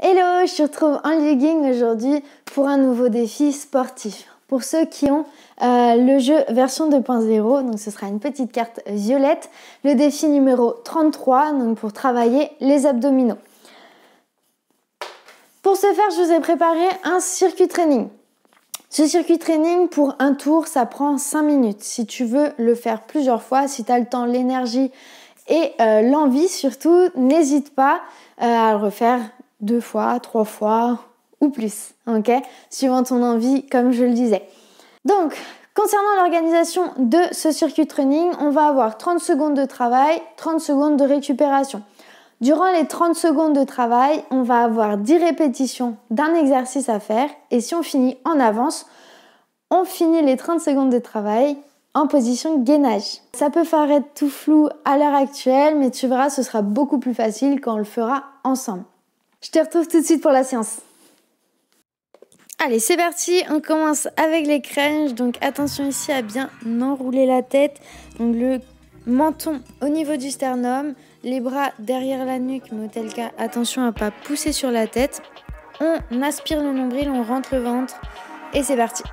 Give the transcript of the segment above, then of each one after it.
Hello, je te retrouve en legging aujourd'hui pour un nouveau défi sportif. Pour ceux qui ont le jeu version 2.0, donc ce sera une petite carte violette, le défi numéro 33, donc pour travailler les abdominaux. Pour ce faire, je vous ai préparé un circuit training. Ce circuit training, pour un tour, ça prend 5 minutes. Si tu veux le faire plusieurs fois, si tu as le temps, l'énergie et l'envie surtout, n'hésite pas à le refaire 2 fois, 3 fois ou plus, ok? Suivant ton envie, comme je le disais. Donc, concernant l'organisation de ce circuit training, on va avoir 30 secondes de travail, 30 secondes de récupération. Durant les 30 secondes de travail, on va avoir 10 répétitions d'un exercice à faire et si on finit en avance, on finit les 30 secondes de travail en position gainage. Ça peut paraître tout flou à l'heure actuelle, mais tu verras, ce sera beaucoup plus facile quand on le fera ensemble. Je te retrouve tout de suite pour la séance. Allez, c'est parti, on commence avec les crunchs. Donc attention ici à bien enrouler la tête. Donc le menton au niveau du sternum, les bras derrière la nuque, mais auquel cas, attention à ne pas pousser sur la tête. On aspire le nombril, on rentre le ventre et c'est parti.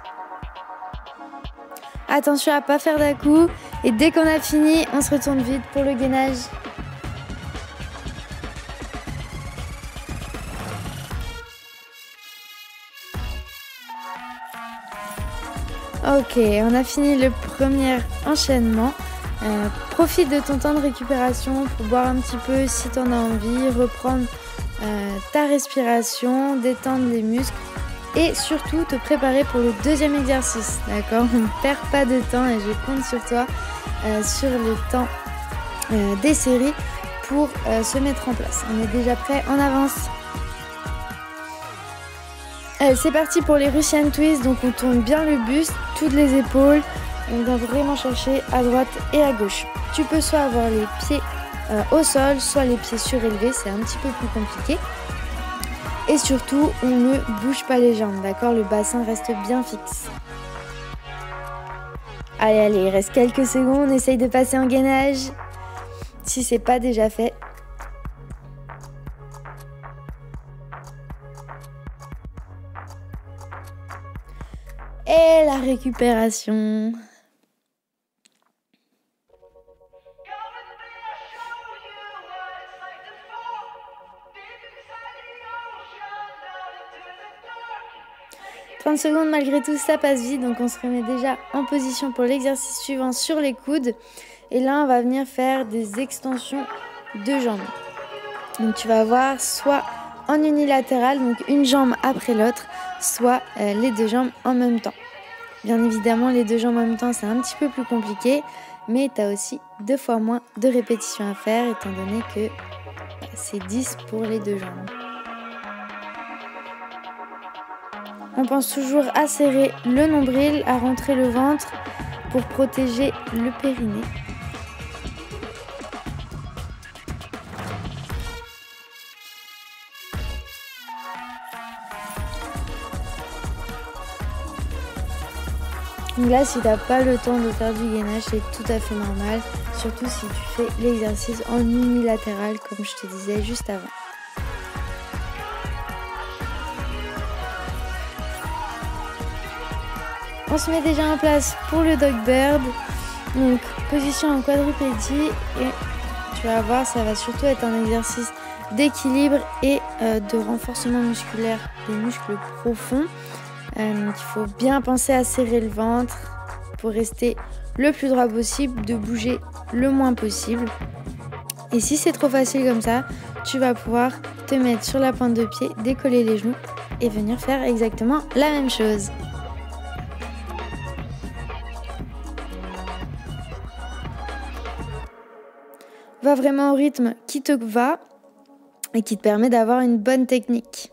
Attention à ne pas faire d'à-coups et dès qu'on a fini, on se retourne vite pour le gainage. Ok, on a fini le premier enchaînement. Profite de ton temps de récupération pour boire un petit peu si tu en as envie, reprendre ta respiration, détendre les muscles et surtout te préparer pour le deuxième exercice. D'accord? On ne perd pas de temps et je compte sur toi sur le temps des séries pour se mettre en place. On est déjà prêt, en avance. Allez, c'est parti pour les Russian Twists. Donc on tourne bien le buste, toutes les épaules. On va vraiment chercher à droite et à gauche. Tu peux soit avoir les pieds au sol, soit les pieds surélevés, c'est un petit peu plus compliqué. Et surtout, on ne bouge pas les jambes, d'accord? Le bassin reste bien fixe. Allez, il reste quelques secondes, on essaye de passer en gainage, si c'est pas déjà fait. Et la récupération. « 30 secondes, malgré tout, ça passe vite. Donc, on se remet déjà en position pour l'exercice suivant sur les coudes. Et là, on va venir faire des extensions de jambes. Donc, tu vas avoir soit en unilatéral, donc une jambe après l'autre, soit les deux jambes en même temps. Bien évidemment, les deux jambes en même temps, c'est un petit peu plus compliqué, mais tu as aussi 2 fois moins de répétitions à faire, étant donné que c'est 10 pour les deux jambes. On pense toujours à serrer le nombril, à rentrer le ventre pour protéger le périnée. Donc là, si tu n'as pas le temps de faire du gainage, c'est tout à fait normal, surtout si tu fais l'exercice en unilatéral, comme je te disais juste avant. On se met déjà en place pour le dog bird, donc position en quadrupédie et tu vas voir, ça va surtout être un exercice d'équilibre et de renforcement musculaire des muscles profonds. Donc il faut bien penser à serrer le ventre pour rester le plus droit possible, de bouger le moins possible. Et si c'est trop facile comme ça, tu vas pouvoir te mettre sur la pointe de pied, décoller les genoux et venir faire exactement la même chose. Va vraiment au rythme qui te va et qui te permet d'avoir une bonne technique.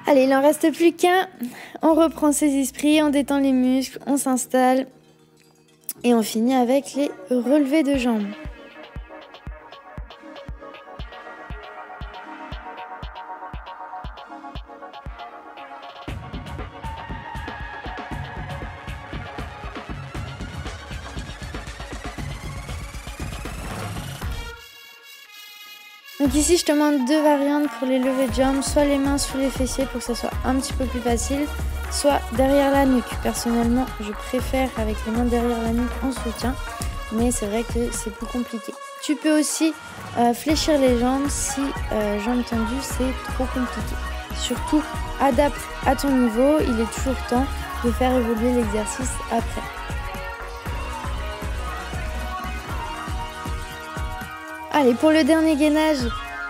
Allez, il n'en reste plus qu'un. On reprend ses esprits, on détend les muscles, on s'installe et on finit avec les relevés de jambes. Donc ici, je te montre deux variantes pour les levées de jambes, soit les mains sous les fessiers pour que ça soit un petit peu plus facile, soit derrière la nuque. Personnellement, je préfère avec les mains derrière la nuque en soutien, mais c'est vrai que c'est plus compliqué. Tu peux aussi fléchir les jambes si jambes tendues, c'est trop compliqué. Surtout, adapte à ton niveau, il est toujours temps de faire évoluer l'exercice après. Allez, pour le dernier gainage,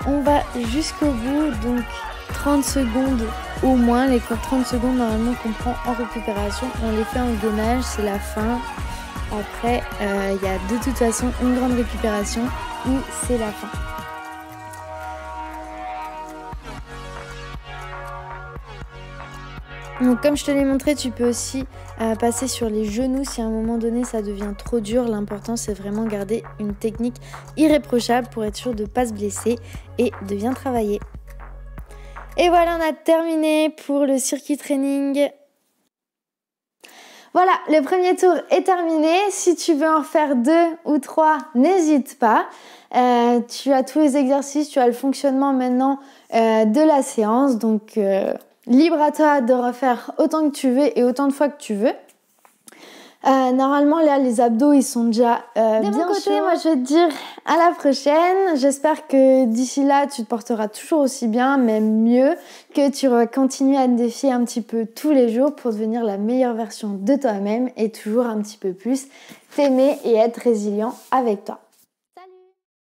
on va jusqu'au bout, donc 30 secondes au moins. Les 30 secondes normalement qu'on prend en récupération, on les fait en gainage, c'est la fin. Après, il y a de toute façon une grande récupération où c'est la fin. Donc comme je te l'ai montré, tu peux aussi passer sur les genoux si à un moment donné ça devient trop dur. L'important c'est vraiment garder une technique irréprochable pour être sûr de ne pas se blesser et de bien travailler. Et voilà, on a terminé pour le circuit training. Voilà, le premier tour est terminé. Si tu veux en faire 2 ou 3, n'hésite pas. Tu as tous les exercices, tu as le fonctionnement maintenant de la séance. Donc libre à toi de refaire autant que tu veux et autant de fois que tu veux. Normalement là les abdos ils sont déjà bien chauds. Moi je vais te dire à la prochaine. J'espère que d'ici là tu te porteras toujours aussi bien, même mieux, que tu vas continuer à te défier un petit peu tous les jours pour devenir la meilleure version de toi-même et toujours un petit peu plus t'aimer et être résilient avec toi.